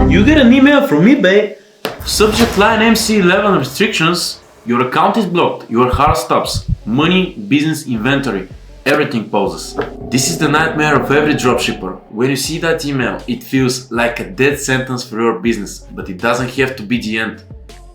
You get an email from eBay, subject line MC011 restrictions, your account is blocked, your heart stops, money, business, inventory, everything pauses. This is the nightmare of every dropshipper. When you see that email, it feels like a death sentence for your business, but it doesn't have to be the end.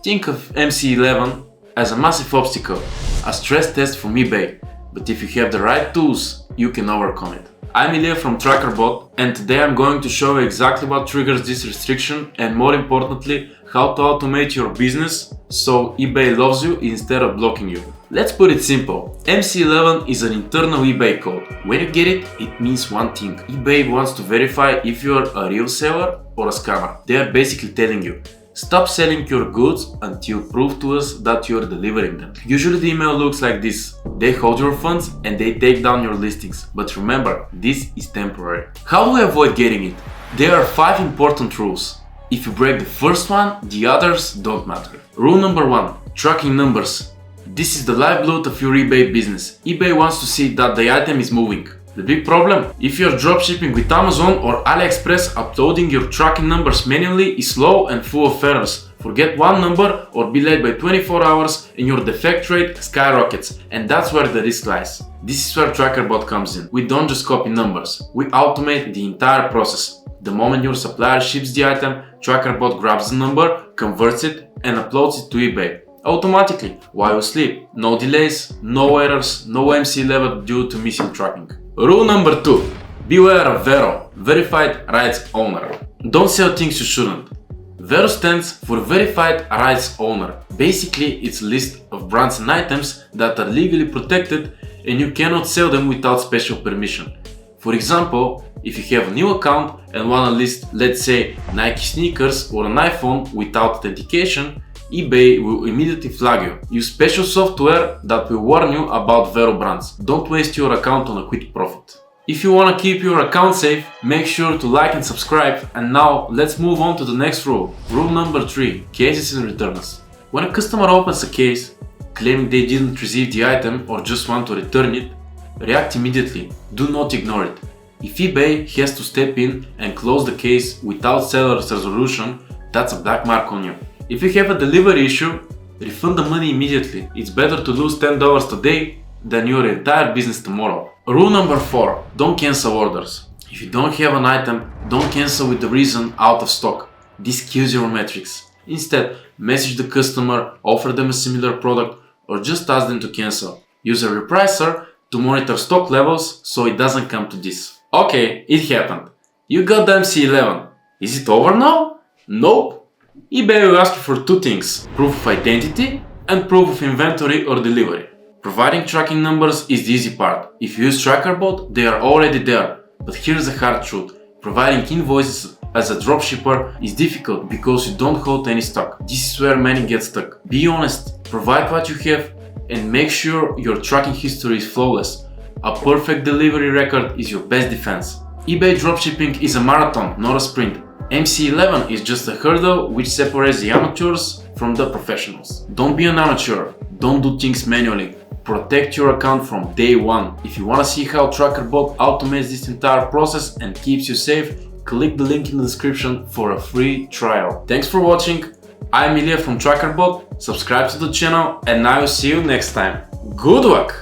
Think of MC011 as a massive obstacle, a stress test from eBay, but if you have the right tools, you can overcome it. I'm Ilya from Trackerbot, and today I'm going to show you exactly what triggers this restriction and, more importantly, how to automate your business so eBay loves you instead of blocking you. Let's put it simple. MC011 is an internal eBay code. When you get it, it means one thing. eBay wants to verify if you're a real seller or a scammer. They are basically telling you, stop selling your goods until you prove to us that you're delivering them. Usually the email looks like this. They hold your funds and they take down your listings. But remember, this is temporary. How do we avoid getting it? There are 5 important rules. If you break the first one, the others don't matter. Rule number 1. Tracking numbers. This is the lifeblood of your eBay business. eBay wants to see that the item is moving. The big problem? If you're dropshipping with Amazon or AliExpress, uploading your tracking numbers manually is slow and full of errors. Forget one number or be late by 24 hours and your defect rate skyrockets, and that's where the risk lies. This is where Trackerbot comes in. We don't just copy numbers, we automate the entire process. The moment your supplier ships the item, Trackerbot grabs the number, converts it and uploads it to eBay. Automatically, while you sleep. No delays, no errors, no MC011 due to missing tracking. Rule number 2. Beware of Vero, Verified Rights Owner. Don't sell things you shouldn't. Vero stands for Verified Rights Owner. Basically, it's a list of brands and items that are legally protected and you cannot sell them without special permission. For example, if you have a new account and want to list, let's say, Nike sneakers or an iPhone without authentication, eBay will immediately flag you. Use special software that will warn you about Vero brands. Don't waste your account on a quick profit. If you want to keep your account safe, make sure to like and subscribe. And now let's move on to the next rule. Rule number 3. Cases and returns. When a customer opens a case, claiming they didn't receive the item or just want to return it, react immediately. Do not ignore it. If eBay has to step in and close the case without seller's resolution, that's a black mark on you. If you have a delivery issue, refund the money immediately. It's better to lose $10 today than your entire business tomorrow. Rule number 4. Don't cancel orders. If you don't have an item, don't cancel with the reason out of stock. This kills your metrics. Instead, message the customer, offer them a similar product, or just ask them to cancel. Use a repricer to monitor stock levels so it doesn't come to this. Okay, it happened. You got the MC011. Is it over now? Nope. eBay will ask you for 2 things, proof of identity and proof of inventory or delivery. Providing tracking numbers is the easy part. If you use Trackerbot, they are already there. But here's the hard truth. Providing invoices as a dropshipper is difficult because you don't hold any stock. This is where many get stuck. Be honest, provide what you have and make sure your tracking history is flawless. A perfect delivery record is your best defense. eBay dropshipping is a marathon, not a sprint. MC011 is just a hurdle which separates the amateurs from the professionals. Don't be an amateur, don't do things manually. Protect your account from day one. If you want to see how Trackerbot automates this entire process and keeps you safe, click the link in the description for a free trial. Thanks for watching. I'm Ilya from Trackerbot. Subscribe to the channel and I will see you next time. Good luck!